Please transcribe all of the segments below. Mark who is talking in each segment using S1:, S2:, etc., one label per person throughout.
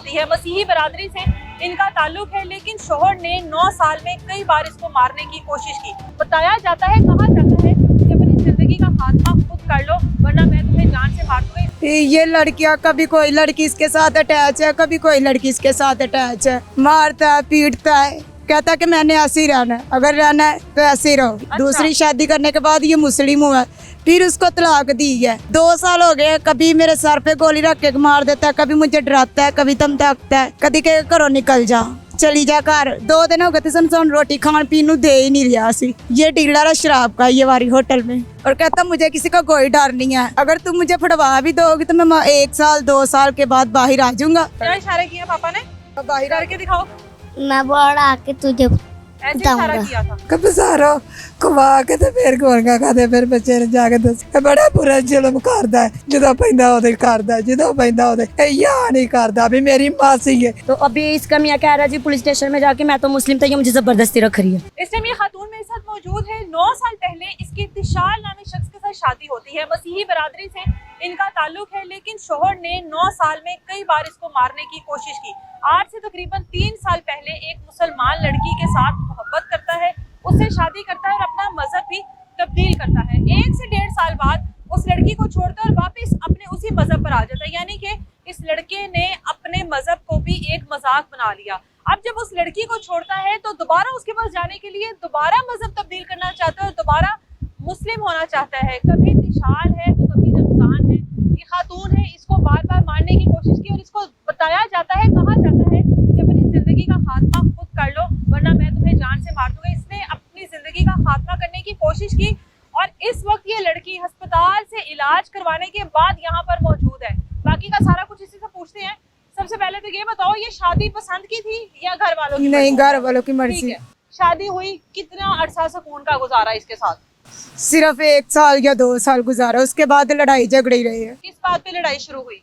S1: होती है। मसीही बरादरी से इनका ताल्लुक है, लेकिन शोहर ने 9 साल में कई बार इसको मारने की कोशिश की। बताया जाता है, कहा जाता है कि अपनी जिंदगी का खात्मा खुद कर लो वरना मैं तुम्हें जान से मार दूंगी।
S2: ये लड़कियां, कभी कोई लड़की इसके साथ अटैच है, कभी कोई लड़की इसके साथ अटैच है, मारता है, पीटता है, कहता है कि मैंने ऐसे ही रहना है, अगर रहना है तो ऐसे ही रहो। दूसरी शादी करने के बाद ये मुस्लिम हुआ, फिर उसको तलाक दी है। 2 साल हो गए, कभी मेरे सर पे गोली रख के मार देता है, कभी मुझे डराता है, कभी धमकाता है, कभी के घरों निकल जा, चली जा घर। 2 दिन हो गए सन रोटी खान पीन दे ही नहीं रहा सी। ये डीलर है शराब का ये वारी होटल में, और कहता मुझे किसी का कोई डर नहीं है, अगर तुम मुझे फड़वा भी दोगे तो मैं 1 साल 2 साल के बाद बाहर आ जाऊंगा।
S1: क्या इशारे किए पापा ने?
S2: बाहर
S1: करके दिखाओ।
S3: मैं बाहर आके तुझे
S1: ऐसे इशारा किया था।
S2: कब सारो खुवा के ते फिर गोलियां खाते, फिर बच्चे ने जाके दस बड़ा बुरा जुल्म करदा है, ਜਦੋਂ ਪੈਂਦਾ ਉਹਦੇ ਕਰਦਾ, ਜਦੋਂ ਪੈਂਦਾ ਉਹਦੇ या नहीं करदा। अभी मेरी मासी है
S4: तो अभी इसका मियाँ कह रहा है जी पुलिस स्टेशन में जाके मैं तो मुस्लिम था, ये मुझे जबरदस्ती रख रही है।
S1: इस टाइम ये खातून मेरे साथ मौजूद है। 9 साल पहले इसकी इंतशाल नामी शख्स के साथ शादी होती है। मसीही बरादरी से इनका ताल्लुक है, लेकिन शोहर ने 9 साल में कई बार इसको मारने की कोशिश की। आज से तकरीबन 3 साल पहले एक मुसलमान लड़की के साथ मोहब्बत करता है, उससे शादी करता है और अपना मजहब भी तब्दील करता है। 1 से 1.5 साल बाद उस लड़की को छोड़ता है और वापस अपने उसी मजहब पर आ जाता है, यानी कि इस लड़के ने अपने मजहब को भी एक मजाक बना लिया। अब जब उस लड़की को छोड़ता है तो दोबारा उसके पास जाने के लिए दोबारा मजहब तब्दील करना चाहता है और दोबारा मुस्लिम होना चाहता है। कभी इंतशाल है तो कभी रमजान है। ये खातून है, इसको बार बार मारने की कोशिश की और इसको बताया जाता है, कहा जाता है कि अपनी जिंदगी का खात्मा खुद कर लो वरना मैं तुम्हें जान से मार दूंगा। इसने अपनी जिंदगी का खात्मा करने की कोशिश की और इस वक्त ये लड़की अस्पताल से इलाज करवाने के बाद यहाँ पर मौजूद है। बाकी का सारा कुछ इसी से पूछते हैं। सबसे पहले तो ये बताओ, ये शादी पसंद की थी या घर वालों की?
S2: नहीं, घर वालों की
S1: ठीक
S2: मर्जी।
S1: है। शादी हुई, कितना अरसा सुकून का गुजारा इसके साथ?
S2: सिर्फ 1 साल या 2 साल गुजारा, उसके बाद लड़ाई झगड़े रही है।
S1: किस बात पे लड़ाई शुरू हुई?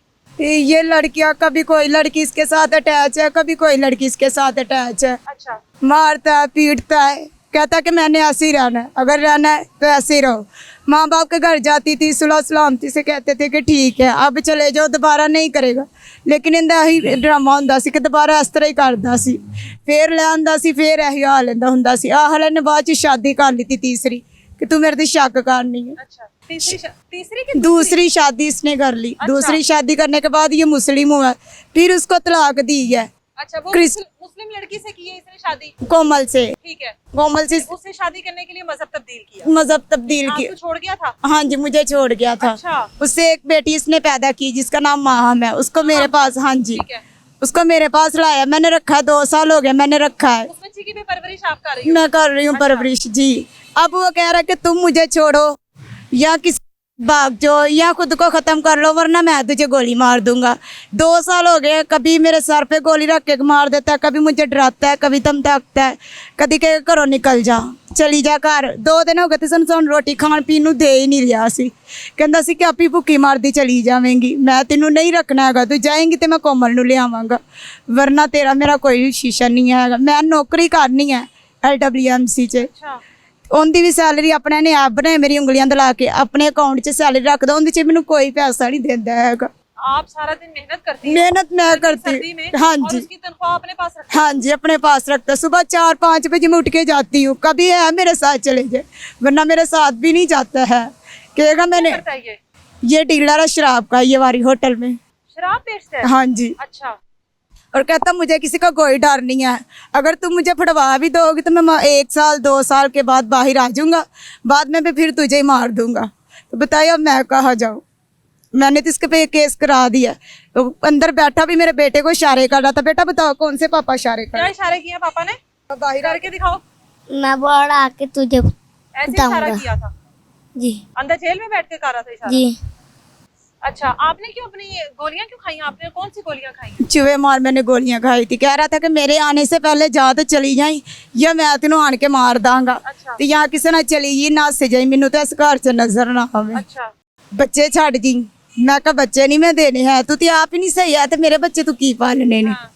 S2: ये लड़कियां, कभी कोई लड़की इसके साथ अटैच है, कभी कोई लड़की इसके साथ अटैच है,
S1: अच्छा।
S2: मारता है, पीटता है, कहता कि मैंने ऐसे ही रहना है, अगर रहना है तो ऐसे ही रहो। माँ बाप के घर जाती थी, सुलह सलामती से कहते थे कि ठीक है अब चले जाओ, दोबारा नहीं करेगा, लेकिन इंदा ही ड्रामा हुंदा सी कि दोबारा इस तरह ही करदा सी, फिर ले आंदा सी, फिर यही हाल इंदा हुंदा सी। हाल ने बाद च शादी कर ली थी तीसरी, कि तू मेरे ते शक करनी है।
S1: अच्छा, तीसरी की
S2: दूसरी शादी इसने कर ली।
S1: अच्छा।
S2: दूसरी शादी करने के बाद ये मुस्लिम हुआ, फिर उसको तलाक दी है।
S1: अच्छा, वो
S2: क्रिस-
S1: मुस्लिम लड़की से की है इसने शादी?
S2: कोमल से।
S1: ठीक है।
S2: कोमल से
S1: उससे शादी करने के लिए मजहब तब्दील किया?
S2: मजहब तब्दील किया।
S1: आपको छोड़ गया था?
S2: हाँ जी, मुझे छोड़ गया था।
S1: अच्छा।
S2: उससे एक बेटी इसने पैदा की जिसका नाम माहम है, उसको मेरे पास, हाँ जी,
S1: ठीक है।
S2: उसको मेरे पास लाया, मैंने रखा है, 2 साल हो गए मैंने रखा है।
S1: उस बच्ची की भी परवरिश आप कर रही हो?
S2: मैं कर रही हूँ परवरिश जी। अब वो कह रहा है कि तुम मुझे छोड़ो या किस भाग जाओ या खुद को खत्म कर लो वरना मैं तुझे गोली मार दूंगा। 2 साल हो गए, कभी मेरे सर पे गोली रख के मार देता है, कभी मुझे डराता है, कभी धमकाता है, कभी के घरों निकल जा, चली जा घर। 2 दिन हो गए सन रोटी खान पीन दे ही नहीं रहा सी। कहता सी कि आपी भुखी मारदी चली जावेंगी, मैं तेनू नहीं रखना है, तू जाएंगी तो मैं कोमल नू ले आवांगा वरना तेरा मेरा कोई शीशा नहीं है। मैं नौकरी करनी है LWMC च।
S1: अच्छा।
S2: उनकी भी सैलरी अपने ने आप बनाए, मेरी उंगलियां दला के अपने अकाउंट 'ਚ सैलरी रखदा, उनदे 'ਚ मैनू कोई पैसा नहीं देंदा हैगा।
S1: आप सारा दिन मेहनत करती हैं?
S2: मेहनत मैं
S1: सर्दी में?
S2: करती, हाँ
S1: और
S2: जी,
S1: उसकी तनख्वाह अपने पास रखती
S2: हाँ जी, अपने पास रखता। सुबह 4-5 बजे मैं उठ के जाती हूँ, कभी है मेरे साथ चले जाए वरना मेरे साथ भी नहीं जाता है। कहेगा मैंने,
S1: करता है
S2: ये डीलर है शराब का ये वारी होटल में,
S1: शराब बेचता है?
S2: हाँ जी,
S1: अच्छा।
S2: और कहता मुझे किसी का कोई डर नहीं है, अगर तुम मुझे फड़वा भी दोगे तो मैं 1 साल 2 साल के बाद बाहर आ जाऊंगा, बाद में भी फिर तुझे ही मार दूंगा। तो बताइए अब मैं कहाँ जाऊँ? मैंने तो इसके पे केस करा दिया। तो अंदर बैठा भी मेरे बेटे को इशारे कर रहा था, बेटा बताओ कौन से पापा इशारे कर
S1: क्या इशारे किए पापा ने?
S2: बाहर
S1: करके दिखाओ।
S3: मैं बाहर आके तुझे
S1: ऐसे इशारा
S3: बताऊंगा।
S1: किया था?
S3: जी
S1: अंदर जेल में बैठ के कर रहा था इशारा?
S3: जी।
S1: अच्छा, आपने क्यों अपनी गोलियां क्यों खाई? आपने कौन सी गोलियां खाई?
S2: चूहे मार मैंने गोलियां खाई थी। कह रहा था कि मेरे आने से पहले जा तो चली जाई या मैं तेनों आन के मार दांगा।
S1: अच्छा।
S2: तो यहाँ किसी ना चली जी ना से जाई, मैनू तो इस घर च नजर ना आवे।
S1: अच्छा।
S2: बच्चे छड़ जी, मैं कहा बच्चे नहीं मैं देने है, तू तो आप ही नहीं सही है, तो मेरे बच्चे तू की पालने ने।
S1: हाँ।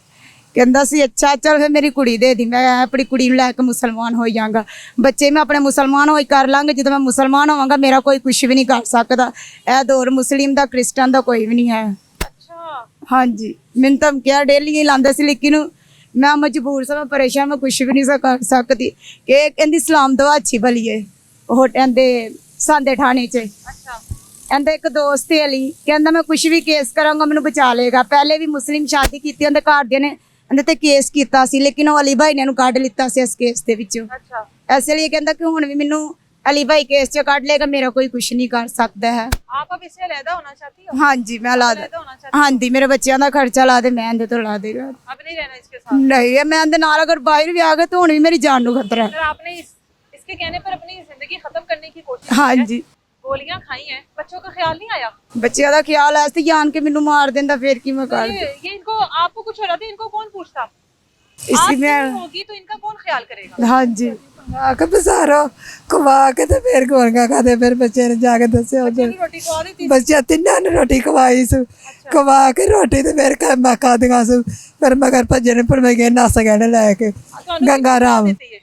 S2: कहता सी अच्छा चल फिर मेरी कुड़ी दे दी, मैं अपनी कुड़ी नूं लैके मुसलमान हो जाऊंगा, बच्चे मैं अपने मुसलमान हो कर लांगे, जो मैं मुसलमान होवांगा मेरा कोई कुछ भी नहीं कर सकता। ए दौर मुस्लिम दा क्रिश्चियन दा कोई भी नहीं है।
S1: अच्छा।
S2: हाँ जी मैंने धमकियां डेली ही लांदा सी लेकिन मैं मजबूर सा मैं परेशान मैं कुछ भी नहीं कर सकती कि कहती सलाम दवा अच्छी भली है ਉਹ ਕਹਿੰਦੇ ਸਾਂਦੇ ਥਾਣੇ 'ਚ
S1: अच्छा
S2: ਕਹਿੰਦਾ ਇੱਕ ਦੋਸਤ ਹੈ ਅਲੀ ਕਹਿੰਦਾ ਮੈਂ ਕੁਝ ਵੀ ਕੇਸ ਕਰਾਂਗਾ ਮੈਨੂੰ ਬਚਾ ਲੇਗਾ ਪਹਿਲੇ ਵੀ ਮੁਸਲਿਮ ਸ਼ਾਦੀ ਕੀਤੀ ਉਹਦੇ ਘਰਦਿਆਂ ਨੇ ਉਹਦੇ ਤੇ ਕੇਸ ਕੀਤਾ ਸੀ ਲੇਕਿਨ ਉਹ ਅਲੀ ਭਾਈ ਨੇ ਉਹਨੂੰ ਕੱਢ ਲਿੱਤਾ ਸੀ ਇਸ ਕੇਸ ਦੇ ਵਿੱਚੋਂ
S1: अच्छा
S2: ਐਸੇ ਲਈ ਕਹਿੰਦਾ ਕਿ ਹੁਣ ਵੀ ਮੈਨੂੰ ਅਲੀ ਭਾਈ ਕੇਸ 'ਚ ਕੱਢ ਲੇਗਾ ਮੇਰਾ ਕੋਈ ਕੁਝ ਨਹੀਂ ਕਰ ਸਕਦਾ ਹੈ
S1: आप अब इससे अलहदा होना चाहती हो?
S2: ਹਾਂਜੀ ਮੈਂ ਲਾ ਦੇ
S1: अलहदा होना चाहती
S2: ਹਾਂਜੀ ਮੇਰੇ ਬੱਚਿਆਂ ਦਾ ਖਰਚਾ ਲਾ ਦੇ ਮੈਂ ਇਹਦੇ ਤੋਂ ਲਾ ਦੇ
S1: हो? अब नहीं रहना इसके साथ?
S2: ਨਹੀਂ ਇਹ ਮੈਂ ਇਹਦੇ ਨਾਲ ਅਗਰ ਬਾਹਰ ਵੀ ਆ ਗਏ ਤਾਂ ਹੁਣ ਵੀ ਮੇਰੀ ਜਾਨ ਨੂੰ ਖਤਰਾ ਹੈ
S1: अगर आपने इसके कहने पर अपनी जिंदगी खत्म करने की कोशिश की है,
S2: ਹਾਂਜੀ
S1: गोलियां खाई हैं, बच्चों का ख्याल नहीं आया?
S2: ਬੱਚਿਆਂ ਦਾ ਖਿਆਲ ਐ ਸੀ ਜਾਣ ਕੇ ਮੈਨੂੰ ਮਾਰ ਦਿੰਦਾ ਫੇਰ ਕੀ ਮੈਂ
S1: तो
S2: ਕਰ
S1: ये इनको आपको कुछ हो रहा था, इनको कौन पूछता?
S2: इसी
S1: आप
S2: में
S1: नहीं होगी तो इनका कौन ख्याल करेगा?
S2: ਹਾਂਜੀ
S5: ਆ ਕੇ ਬਜ਼ਾਰੋਂ ਖਵਾ ਕੇ ਤੇ ਫਿਰ ਗੋਲੀਆਂ ਖਾਦੇ ਫਿਰ ਬੱਚੇ ਨੇ ਜਾ ਕੇ ਦੱਸਿਆ
S1: बच्चे की रोटी खवा दी थी?
S5: ਬੱਚਿਆਂ ਤਿੰਨਾਂ ਨੂੰ ਰੋਟੀ ਖਵਾਈ ਸੀ ਖਵਾ ਕੇ ਰੋਟੀ ਤੇ ਫਿਰ ਮੈਂ ਖਾਦੀਆਂ ਸੀ ਫਿਰ ਮਗਰ ਭੱਜੇ ਨੇ ਪਰ ਮੈਂ ਗਿਆ ਨਸ ਗਏ ਲੈ ਕੇ
S1: ਤੁਹਾਨੂੰ
S5: ਗੰਗਾ ਰਾਮ
S1: देती है?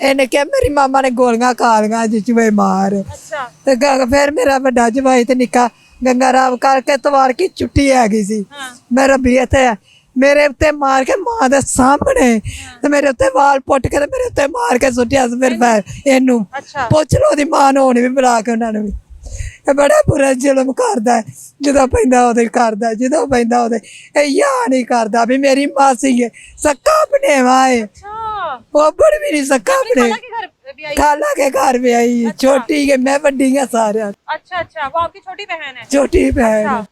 S5: ਇਹਨੇ ਕਿਹਾ ਮੇਰੀ ਮਾਮਾ ਨੇ ਗੋਲੀਆਂ ਖਾ ਲਈਆਂ ਜਿਸ ਵੇ ਮਾਰ
S1: अच्छा
S5: ਤੇ ਫਿਰ ਮੇਰਾ ਵੱਡਾ ਜਵਾਈ ਤੇ ਨਿੱਕਾ ਗੰਗਾ ਰਾਮ ਕਰਕੇ ਤਵਾਰ ਕੀ ਛੁੱਟੀ ਆ ਗਈ ਸੀ
S1: हाँ
S5: ਮੇਰਾ ਬੀਅਤ ਹੈ ਮੇਰੇ ਉੱਤੇ ਮਾਰ ਕੇ ਮਾਂ ਦੇ ਸਾਹਮਣੇ ਤੇ ਮੇਰੇ ਉੱਤੇ ਵਾਲ ਪੁੱਟ ਕੇ ਤੇ ਮੇਰੇ ਉੱਤੇ ਮਾਰ ਕੇ ਸੁੱਟਿਆ ਸੀ ਮੇਰੇ ਪੈਰ ਇਹਨੂੰ
S1: अच्छा
S5: ਪੁੱਛ ਲਓ ਉਹਦੀ ਮਾਂ ਨੂੰ ਹੁਣ ਵੀ ਬੁਲਾ ਕੇ ਉਹਨਾਂ ਨੂੰ ਵੀ ਇਹ ਬੜਾ ਬੁਰਾ ਜ਼ੁਲਮ ਕਰਦਾ ਹੈ ਜਦੋਂ ਪੈਂਦਾ ਉਹਦੇ ਕਰਦਾ ਜਦੋਂ ਪੈਂਦਾ ਉਹਦੇ ਇਹ ਯਾ ਨਹੀਂ ਕਰਦਾ ਵੀ ਮੇਰੀ ਮਾਸੀ ਹੈ ਸੱਕਾ ਬਣੇਵਾ ਹੈ
S1: अच्छा
S5: ਉਹ ਬੜ ਵੀ ਨਹੀਂ ਸੱਕਾ
S1: अपनी
S5: ਬਣੇ
S1: खाला के घर भी आई?
S5: ਖਾਲਾ ਕੇ ਘਰ ਵੀ ਆਈ ਛੋਟੀ ਹੈ ਮੈਂ ਵੱਡੀ ਹਾਂ ਸਾਰਿਆਂ ਤੋਂ।
S1: अच्छा अच्छा, वो आपकी छोटी बहन है?
S5: ਛੋਟੀ ਭੈਣ
S1: अच्छा
S5: ਹੈ।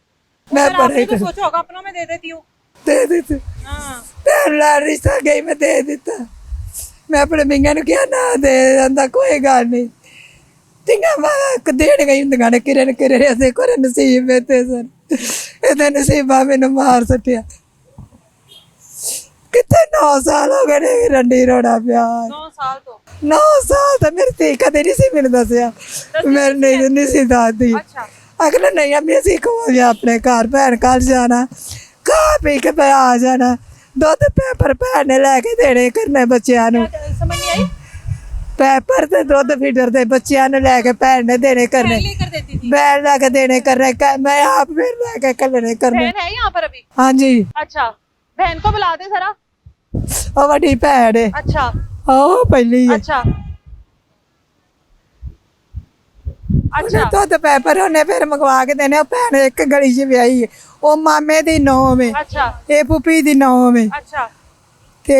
S5: ਮੈਂ
S1: फिर आपने
S5: बड़े
S1: तो सोचा होगा अपनों में दे देती हूँ।
S5: ਦੇ ਦਿੱਤੇ
S1: हाँ
S5: ਭੈਣ ਨਾਲ ਰਿਸ਼ਤਾ ਗਈ ਮੈਂ ਦੇ ਦਿੱਤਾ ਮੈਂ ਆਪਣੇ ਮਿੰਗਾਂ ਨੂੰ ਕਿਹਾ ਨਾ ਦੇ ਦਿੰਦਾ ਕੋਈ ਗੱਲ ਨਹੀਂ ਤਿੰਗਾ ਮੈਂ ਦੇਣ ਗਈ ਹੁੰਦੀਆਂ ਨੇ ਕਿਰਨ ਅਸੀਂ ਕੋਰੇ ਨਸੀਬ ਤੇ ਸਨ ਇਹਦੇ ਨਸੀਬਾਂ ਮੈਨੂੰ ਮਾਰ ਸੱਟਿਆ ਕਿਤੇ 9 ਸਾਲ ਹੋ ਗਏ ਨੇ ਰੰਡੀ ਰੋੜਾ ਪਿਆ
S1: 9 साल तो
S5: 9 ਸਾਲ ਤਾਂ ਮੇਰੇ ਤੇ ਕਦੇ ਨਹੀਂ ਸੀ ਮੈਨੂੰ ਦੱਸਿਆ ਮੇਰੇ ਨਹੀਂ ਸੀ ਦਾਦੀ
S1: अच्छा
S5: ਅਗਲੇ ਨਹੀਂ ਅਮੀ ਅਸੀਂ ਕੋਲ ਆਪਣੇ ਘਰ ਭੈਣ ਕੱਲ ਜਾਣਾ ਖਾ ਪੀ ਕੇ ਪੈ ਆ ਜਾਣਾ ਦੁੱਧ ਪੈਪਰ ਭੈਣ ਨੇ ਲੈ ਕੇ ਦੇਣੇ ਕਰਨੇ ਬੱਚਿਆਂ ਨੂੰ
S1: क्या समझ नहीं आई?
S5: ਪੈਪਰ ਤੇ ਦੁੱਧ ਫੀਡਰ ਦੇ ਬੱਚਿਆਂ ਨੂੰ ਲੈ ਕੇ ਭੈਣ ਨੇ ਦੇਣੇ ਕਰਨੇ
S1: बहन लेकर देती थी?
S5: ਮੈਂ ਲੈ ਕੇ ਦੇਣੇ ਕਰਨੇ ਮੈਂ ਆਪ ਫਿਰ ਲੈ ਕੇ ਕੱਲਣੇ ਕਰਨੇ
S1: बहन है यहाँ पर अभी?
S5: ਹਾਂਜੀ
S1: अच्छा, बहन को बुला दे जरा।
S5: ਉਹ ਵੱਡੀ ਭੈਣ ਹੈ
S1: अच्छा
S5: ਉਹ ਪਹਿਲੀ ਹੈ
S1: अच्छा
S5: ਉਹਨੇ
S1: अच्छा
S5: ਦੁੱਧ ਪੈਪਰ ਉਹਨੇ ਫਿਰ ਮੰਗਵਾ ਕੇ ਦੇਣੇ ਉਹ ਭੈਣ ਇੱਕ ਗਲੀ 'ਚ ਵਿਆਹੀ ਹੈ ਉਹ ਮਾਮੇ ਦੀ ਨੌਂ ਵੇ
S1: अच्छा
S5: ਇਹ ਪੁੱਪੀ ਦੀ ਨੌਂ ਵੇ
S1: अच्छा
S5: ਤੇ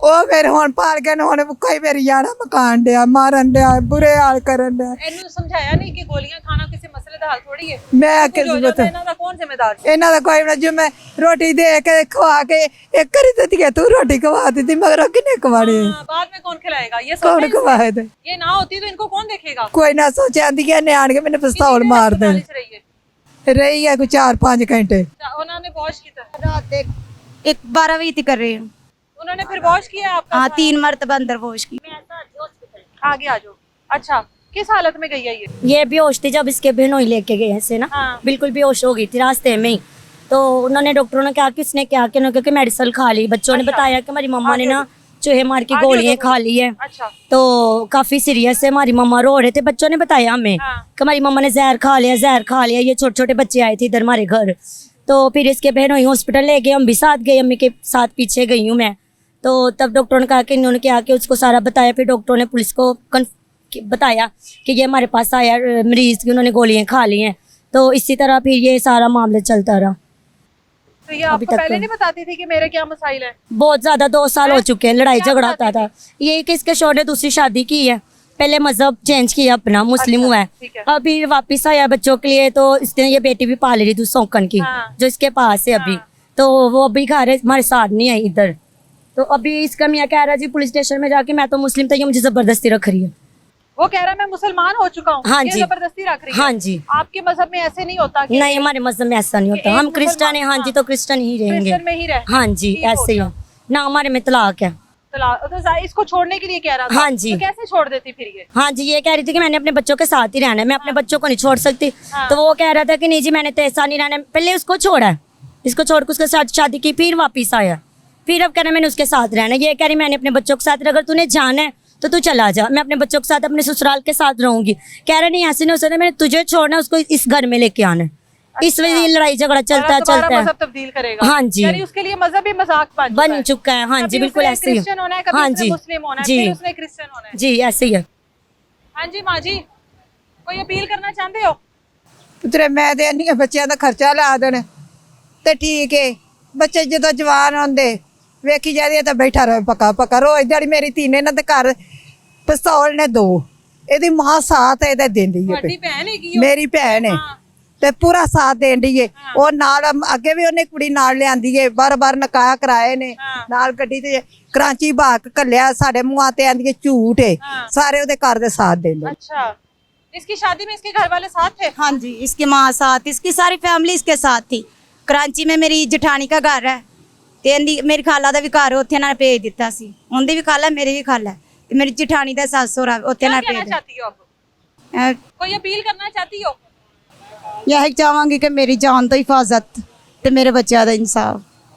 S5: ਉਹ ਫਿਰ ਹੁਣ ਪਾਲ ਕੇ ਨੇ ਹੁਣ ਕੋਈ ਮੇਰੀ ਯਾਰਾ ਮਕਾਨ ਡਿਆ ਮਾਰਨ ਡਿਆ ਬੁਰੇ ਹਾਲ ਕਰਨ ਡਿਆ
S1: इन्होंने समझाया नहीं कि गोलियां खाना किसी मसले का हल थोड़ी है?
S5: ਮੈਂ
S1: कुछ हो
S5: किस्मत
S1: जाता है, इन्हों दा कौन जिम्मेदार?
S5: ਇਹਨਾਂ ਦਾ ਕੋਈ ਨਾ ਜੋ ਮੈਂ ਰੋਟੀ ਦੇ ਕੇ ਖਵਾ ਕੇ ਇੱਕ ਕਰੀ ਦਿੱਤੀ ਤੂੰ ਰੋਟੀ ਖਵਾ ਦਿੱਤੀ ਮਗਰ ਕਿੰਨੇ ਖਵਾੜੇ
S1: हाँ, बाद में कौन खिलाएगा? ये
S5: ਕੌਣ
S1: सोचते हैं
S5: ਖਵਾਏ ਤੇ
S1: ये ना होती तो इनको कौन देखेगा?
S5: ਕੋਈ ਨਾ ਸੋਚਿਆ ਆਂਦੀ ਕਿ ਨਿਆਣ ਕੇ ਮੈਨੂੰ ਪਿਸਤੌਲ ਮਾਰ ਦੇ
S1: अस्पताल च रही है।
S5: ਰਹੀ ਹੈ ਕੋਈ 4-5 ਘੰਟੇ
S1: उन्होंने वॉश की था?
S2: रात एक 12 बजे तक कर रहे हैं
S1: उन्होंने फिर वॉश किया आपका?
S2: हाँ 3 मरतबा अंदर वॉश की
S1: आगे आ जाओ। अच्छा, किस हालत में गई है ये?
S4: ये बेहोश थी जब इसके बहनोई लेके गए ऐसे ना
S1: हाँ।
S4: बिल्कुल बेहोश हो गई थी रास्ते में ही तो उन्होंने डॉक्टरों ने कहा कि उसने क्या किया उन्होंने कहा कि मेडिसिन खा ली बच्चों ने बताया कि हमारी मम्मा ने ना चूहे मार की
S1: आगे
S4: गोलियां
S1: हो,
S4: खा ली है
S1: अच्छा
S4: तो काफी सीरियस है हमारी मम्मा रो रहे थे बच्चों ने बताया हमें
S1: हाँ।
S4: कि हमारी मम्मा ने जहर खा लिया ये छोटे छोटे बच्चे आए थे इधर हमारे घर तो फिर इसके बहनोई हॉस्पिटल ले गए हम भी साथ गए अम्मी के साथ पीछे गई हूँ मैं तो तब डॉक्टरों ने कहा कि इन्होंने क्या कि उसको सारा बताया फिर डॉक्टरों ने पुलिस को बताया कि ये हमारे पास आया मरीज की उन्होंने गोलियां खा ली हैं तो इसी तरह फिर ये सारा मामला चलता रहा
S1: तो ये आपको
S4: तक
S1: पहले
S4: तो-
S1: नहीं बताती थी कि मेरे क्या मसाइल है?
S4: बहुत ज्यादा 2 साल हो चुके हैं लड़ाई
S1: क्या
S4: झगड़ा
S1: बताती
S4: होता था ये कि इसके शौहर ने दूसरी शादी की है पहले मजहब चेंज किया अपना मुस्लिम हुआ
S1: ठीक है।
S4: है अभी वापिस आया बच्चों के लिए तो इसने ये बेटी भी पाल रही थी सौकन की
S1: हाँ।
S4: जो इसके पास है अभी तो वो अभी घर हमारे साथ नहीं आई इधर तो अभी इसका मियाँ कह रहा है जी पुलिस स्टेशन में जाके मैं तो मुस्लिम था ये मुझे जबरदस्ती रख रही है
S1: वो कह रहा है मैं मुसलमान हो चुका हूँ,
S4: हाँ
S1: ये
S4: जी।
S1: जबरदस्ती रख रही है।
S4: हाँ जी।
S1: आपके मजहब में ऐसे नहीं होता कि
S4: नहीं हमारे मजहब में ऐसा नहीं होता
S1: एक
S4: हम क्रिश्चियन है हाँ
S1: मुसलमान-
S4: जी तो क्रिश्चियन ही रहेंगे
S1: क्रिश्चियन में ही रहे?
S4: हाँ जी
S1: ठीक हो
S4: ऐसे ही
S1: गया।
S4: है। ना हमारे में तलाक है
S1: तो इसको छोड़ने के लिए कह रहा था?
S4: हाँ जी।
S1: तो कैसे छोड़ देती फिर ये?
S4: हाँ जी ये कह रही थी कि मैंने अपने बच्चों के साथ ही रहना है मैं अपने बच्चों को नहीं छोड़ सकती
S1: हाँ।
S4: तो वो कह रहा था कि नहीं जी मैंने तो ऐसा नहीं रहना है। पहले उसको छोड़ा है इसको छोड़ के उसके साथ शादी की फिर वापिस आया फिर अब कह रहा है मैंने उसके साथ रहना है ये कह रही मैंने अपने बच्चों के साथ अगर तूने जाना है तो तू चला जा मैं अपने बच्चों के साथ अपने ससुराल के साथ रहूंगी कह रहा नहीं ऐसे नहीं हो सकता मैंने तुझे छोड़ना उसको इस घर में लेके आना है इस वजह से लड़ाई झगड़ा चलता चलता है।
S1: मजहब तब्दील करेगा।
S4: हाँ जी।
S1: यानी उसके लिए मजहब भी मजाक
S4: बन चुका है। हाँ जी,
S1: कभी
S4: बिल्कुल
S1: उसने
S4: ऐसे ही।
S1: क्रिश्चियन होना है, कभी
S4: हाँ
S1: उसने
S4: जी,
S1: मुस्लिम होना है,
S4: जी
S1: फिर उसने क्रिश्चियन होना है।
S4: जी, ऐसे ही है।
S1: हाँ जी माँ जी, कोई अपील करना चाहते हो?
S5: ਪੁੱਤਰੇ ਮੈਂ ਤੇ ਇੰਨੀਆਂ ਬੱਚਿਆਂ ਦਾ ਖਰਚਾ ਲਾ ਦੇਣ ਤੇ ਠੀਕ ਏ। ਬੱਚੇ ਜਦੋਂ ਜਵਾਨ ਹੁੰਦੇ ਵੇਖੀ ਜਾਂਦੀ ਤਾਂ ਬੈਠਾ ਰਹੇ ਪੱਕਾ ਪੱਕਾ ਰੋਜ਼ ਦਿਹਾੜੀ। ਮੇਰੀ ਧੀ ਨੇ ਇਹਨਾਂ ਦੇ ਘਰ ਪਿਸਤੌਲ ਨੇ 2, ਇਹਦੀ ਮਾਂ ਸਾਥ ਇਹਦਾ ਦਿੰਦੀ ਏ।
S1: ਤੁਹਾਡੀ ਭੈਣ ਹੈਗੀ ਉਹ?
S5: ਮੇਰੀ ਭੈਣ ਏ ਤੇ ਪੂਰਾ ਸਾਥ ਦੇਣ ਦੀ ਏ। ਉਹ ਨਾਲ ਅੱਗੇ ਵੀ ਉਹਨੇ ਕੁੜੀ ਨਾਲ ਲਿਆਂਦੀ ਏ, ਬਾਰ ਨਕਾਹ ਕਰਾਏ ਨੇ ਨਾਲ ਗੱਡੀ ਤੇ ਕਰਾਚੀ ਬਾਕ ਘੱਲਿਆ। ਸਾਡੇ ਮੂੰਹਾਂ ਤੇ ਆਂਦੀ ਝੂਠ ਏ, ਸਾਰੇ ਉਹਦੇ ਘਰ ਦੇ ਸਾਥ ਦੇਂਦੇ।
S1: अच्छा, इसकी शादी में इसके घर वाले साथ थे?
S2: हाँ जी, इसकी माँ साथ, इसकी सारी फैमिली इसके साथ थी। कराची में मेरी जठानी का घर है ਤੇ ਮੇਰੀ ਖਾਲਾ ਦਾ ਵੀ ਘਰ ਉੱਥੇ ਇਹਨਾਂ ਨੇ ਭੇਜ ਦਿੱਤਾ ਸੀ। ਉਹਦੀ ਵੀ ਖਾਲਾ, ਮੇਰੀ ਵੀ ਖਾਲਾ ਤੇ ਮੇਰੀ ਜਠਾਣੀ ਦਾ ਸੱਸ ਸਹੁਰਾ ਉੱਥੇ
S1: क्या
S2: ਨਾ
S1: कहना
S2: ਭੇਜ
S1: चाहती हो आप?
S2: ਦਿੱਤਾ।
S1: कोई अपील करना चाहती हो?
S2: यही चाहांगी कि मेरी जान तो हिफाजत ਤੇ ਮੇਰੇ ਬੱਚਿਆਂ ਦਾ इंसाफ।